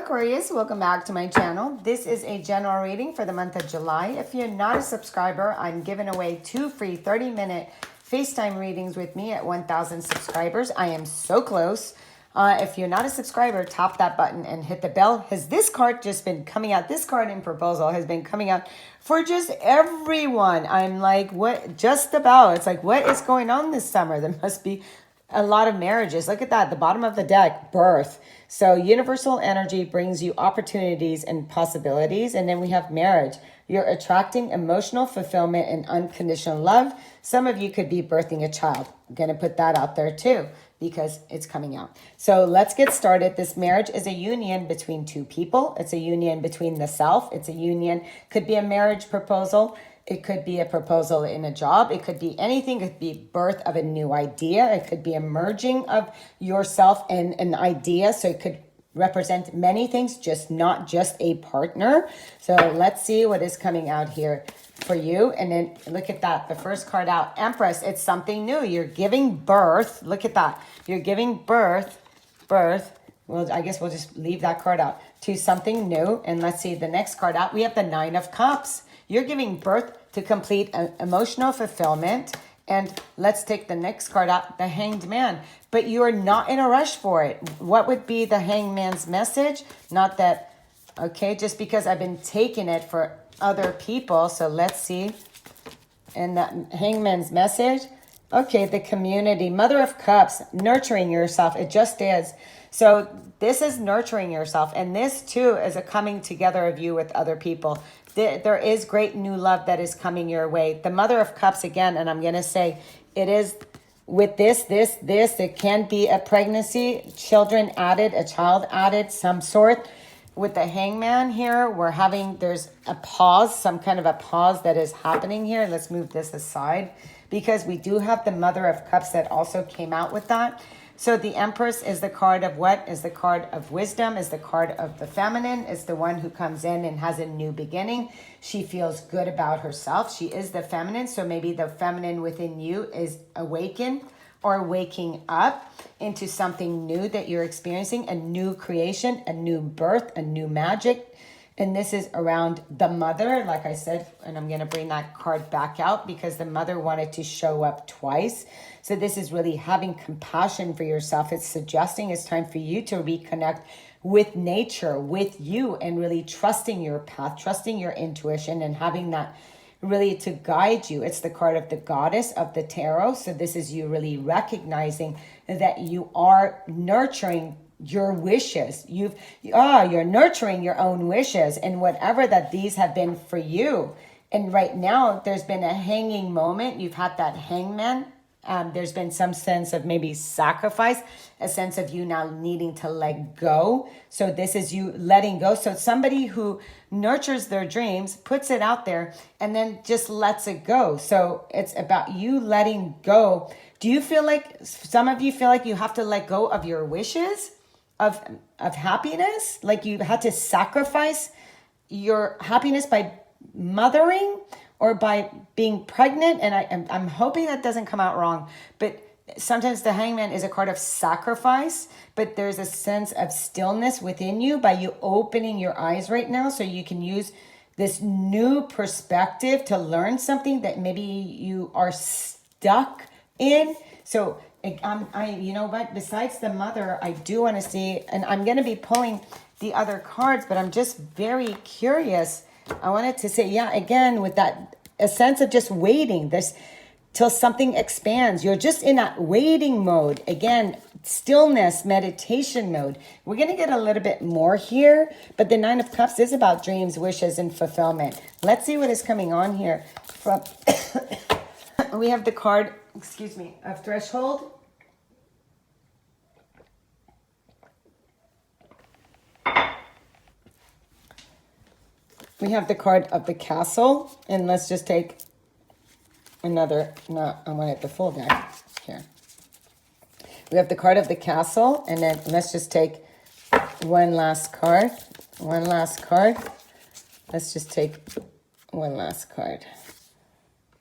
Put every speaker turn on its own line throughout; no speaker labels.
Aquarius, welcome back to my channel. This is a general reading for the month of July. If you're not a subscriber, I'm giving away 2 free 30-minute FaceTime readings with me at 1,000 subscribers. I am so close. If you're not a subscriber, tap that button and hit the bell. Has this card just been coming out? This card in proposal has been coming out for just everyone. I'm like, what? Just about. It's like, what is going on this summer? There must be a lot of marriages. Look at that. The bottom of the deck, birth. So universal energy brings you opportunities and possibilities. And then we have marriage. You're attracting emotional fulfillment and unconditional love. Some of you could be birthing a child. I'm going to put that out there too, because it's coming out. So let's get started. This marriage is a union between two people. It's a union between the self. It's a union. Could be a marriage proposal. It could be a proposal in a job. It could be anything. It could be birth of a new idea. It could be a merging of yourself and an idea. So it could represent many things, just not just a partner. So let's see what is coming out here for you. And then look at that. The first card out, Empress. It's something new. You're giving birth. Look at that. You're giving birth. Well, I guess we'll just leave that card out to something new. And let's see the next card out. We have the Nine of Cups. You're giving birth to complete emotional fulfillment. And let's take the next card out, the Hanged Man. But you're not in a rush for it. What would be the Hanged Man's message? Not that, okay, just because I've been taking it for other people. So let's see. And the Hanged Man's message. Okay, the community. Mother of Cups, nurturing yourself. It just is. So this is nurturing yourself. And this too is a coming together of you with other people. There is great new love that is coming your way. The Mother of Cups again, and I'm going to say it is with this, it can be a pregnancy, children added, a child added, some sort. With the Hangman here, there's a pause, some kind of a pause that is happening here. Let's move this aside because we do have the Mother of Cups that also came out with that. So the Empress is the card of what? Is the card of wisdom, is the card of the feminine, is the one who comes in and has a new beginning. She feels good about herself. She is the feminine. So maybe the feminine within you is awakened or waking up into something new that you're experiencing, a new creation, a new birth, a new magic. And this is around the mother, like I said, and I'm going to bring that card back out because the mother wanted to show up twice. So this is really having compassion for yourself. It's suggesting it's time for you to reconnect with nature, with you, and really trusting your path, trusting your intuition, and having that really to guide you. It's the card of the Goddess of the Tarot. So this is you really recognizing that you are nurturing your wishes. You're nurturing your own wishes and whatever that these have been for you. And right now there's been a hanging moment. You've had that hangman. There's been some sense of maybe sacrifice, a sense of you now needing to let go. So this is you letting go. So somebody who nurtures their dreams, puts it out there, and then just lets it go. So it's about you letting go. Do you feel like, some of you feel like you have to let go of your wishes of happiness? Like you had to sacrifice your happiness by mothering or by being pregnant? And I'm hoping that doesn't come out wrong. But sometimes the Hangman is a card of sacrifice, but there's a sense of stillness within you by you opening your eyes right now so you can use this new perspective to learn something that maybe you are stuck in. So you know what, besides the mother, I do want to see, and I'm going to be pulling the other cards, but I'm just very curious. I wanted to say, yeah, again, with that, a sense of just waiting this till something expands. You're just in that waiting mode. Again, stillness, meditation mode. We're going to get a little bit more here, but the Nine of Cups is about dreams, wishes, and fulfillment. Let's see what is coming on here. From we have the card, of Threshold. We have the card of the Castle, and let's just take another, no, I wanted the full deck here. We have the card of the Castle, and then let's just take one last card. Let's just take one last card.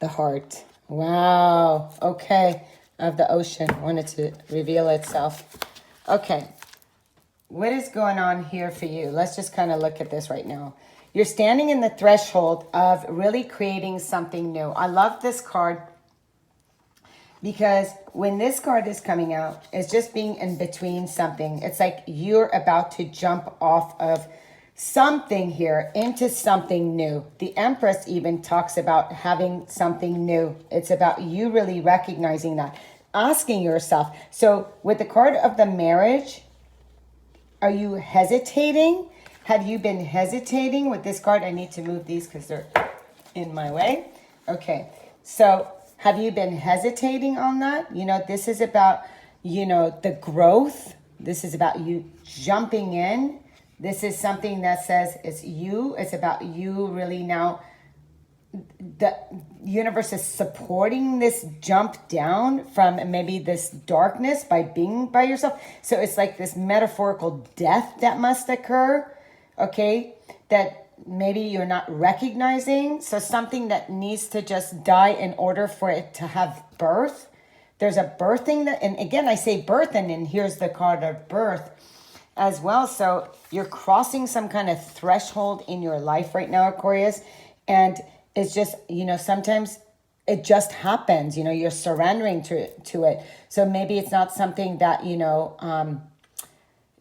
The Heart. Wow. Okay. Of the Ocean. Wanted to reveal itself. Okay. what is going on here for you? Let's just kind of look at this right now. You're standing in the threshold of really creating something new. I love this card because when this card is coming out, it's just being in between something. It's like you're about to jump off of something here into something new. The Empress even talks about having something new. It's about you really recognizing that, asking yourself. So with the card of the marriage, are you hesitating? Have you been hesitating with this card? I need to move these because they're in my way. Okay, so have you been hesitating on that? You know, this is about, you know, the growth. This is about you jumping in. This is something that says it's you. It's about you really now. The universe is supporting this jump down from maybe this darkness by being by yourself. So it's like this metaphorical death that must occur, okay, that maybe you're not recognizing. So something that needs to just die in order for it to have birth. There's a birthing that, and again, I say birth, and then here's the card of birth as well. So you're crossing some kind of threshold in your life right now, Aquarius, and it's just, you know, sometimes it just happens, you know, you're surrendering to it. So maybe it's not something that, you know,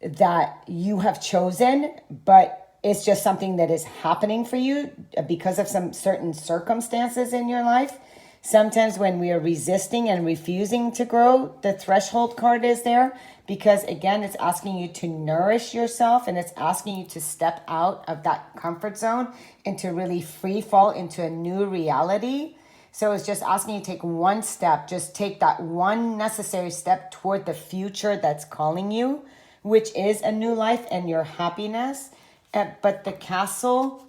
that you have chosen, but it's just something that is happening for you because of some certain circumstances in your life. Sometimes when we are resisting and refusing to grow, the threshold card is there because, again, it's asking you to nourish yourself and it's asking you to step out of that comfort zone and to really free fall into a new reality. So it's just asking you to take one step, just take that one necessary step toward the future that's calling you, which is a new life and your happiness. But the castle,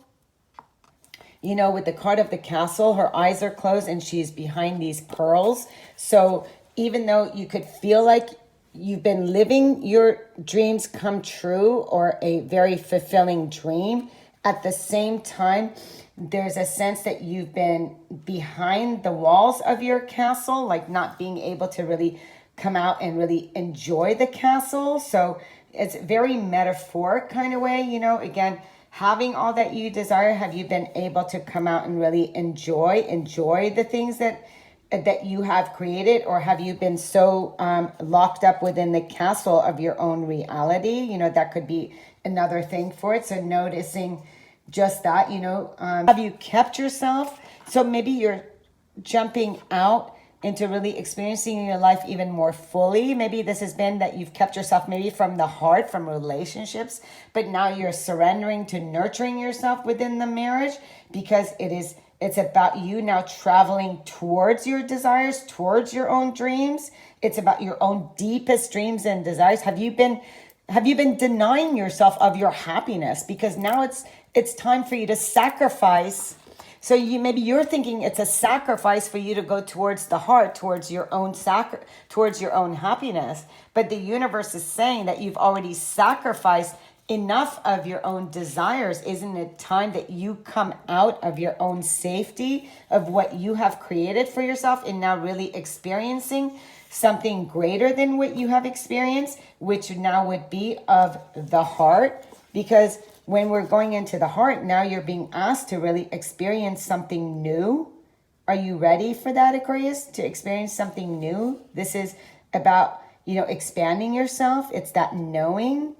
you know, with the card of the castle, her eyes are closed and she's behind these pearls. So even though you could feel like you've been living your dreams come true or a very fulfilling dream, at the same time, there's a sense that you've been behind the walls of your castle, like not being able to really come out and really enjoy the castle. So it's very metaphoric kind of way, you know, again, having all that you desire. Have you been able to come out and really enjoy the things that you have created, or have you been so locked up within the castle of your own reality? You know, that could be another thing for it. So noticing just that, you know, have you kept yourself? So maybe you're jumping out into really experiencing your life even more fully. Maybe this has been that you've kept yourself maybe from the heart, from relationships, but now you're surrendering to nurturing yourself within the marriage because it's about you now traveling towards your desires, towards your own dreams. It's about your own deepest dreams and desires. Have you been denying yourself of your happiness? Because now it's time for you to sacrifice. So maybe you're thinking it's a sacrifice for you to go towards the heart, towards your own towards your own happiness. But the universe is saying that you've already sacrificed enough of your own desires. Isn't it time that you come out of your own safety of what you have created for yourself and now really experiencing something greater than what you have experienced, which now would be of the heart? Because when we're going into the heart, now you're being asked to really experience something new. Are you ready for that, Aquarius, to experience something new? This is about, you know, expanding yourself. It's that knowing,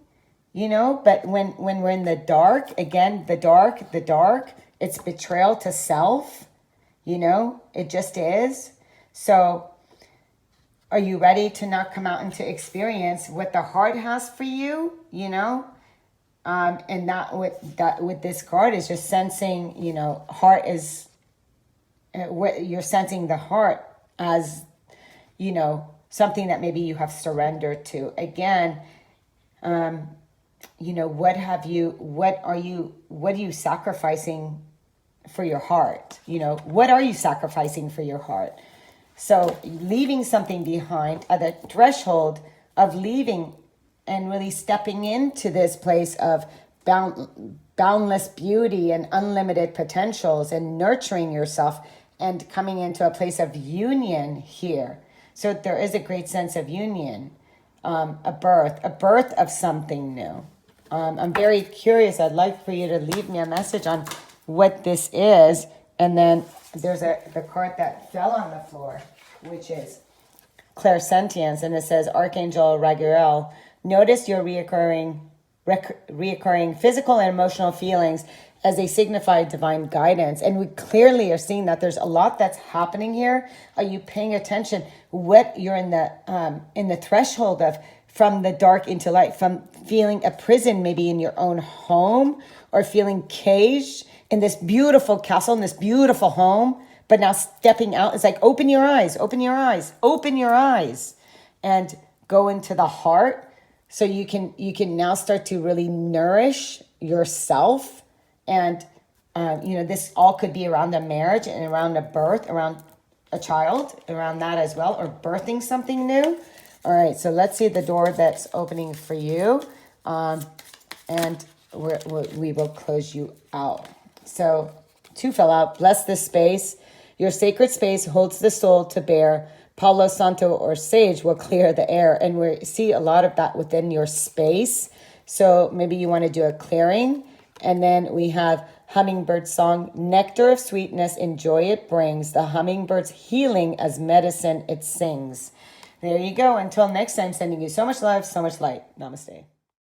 you know, but when we're in the dark, again, the dark, it's betrayal to self, you know, it just is. So are you ready to not come out and to experience what the heart has for you, you know? And that with this card is just sensing, you know, heart is what you're sensing the heart as, you know, something that maybe you have surrendered to. Again, you know, what are you sacrificing for your heart? You know, what are you sacrificing for your heart? So leaving something behind at the threshold of leaving and really stepping into this place of boundless beauty and unlimited potentials and nurturing yourself and coming into a place of union here. So there is a great sense of union. a birth of something new. I'm very curious. I'd like for you to leave me a message on what this is. And then there's the card that fell on the floor, which is clairsentience, and it says Archangel Raguel. Notice your reoccurring physical and emotional feelings as they signify divine guidance. And we clearly are seeing that there's a lot that's happening here. Are you paying attention? What you're in the threshold of, from the dark into light, from feeling a prison maybe in your own home, or feeling caged in this beautiful castle, in this beautiful home, but now stepping out. It's like, open your eyes, open your eyes, open your eyes, and go into the heart. So you can now start to really nourish yourself. And, this all could be around a marriage and around a birth, around a child, around that as well, or birthing something new. All right, so let's see the door that's opening for you. And we will close you out. So 2 fell out. Bless this space. Your sacred space holds the soul to bear. Palo Santo or sage will clear the air. And we see a lot of that within your space. So maybe you want to do a clearing. And then we have hummingbird song, nectar of sweetness and joy it brings. The hummingbird's healing as medicine it sings. There you go. Until next time, sending you so much love, so much light. Namaste.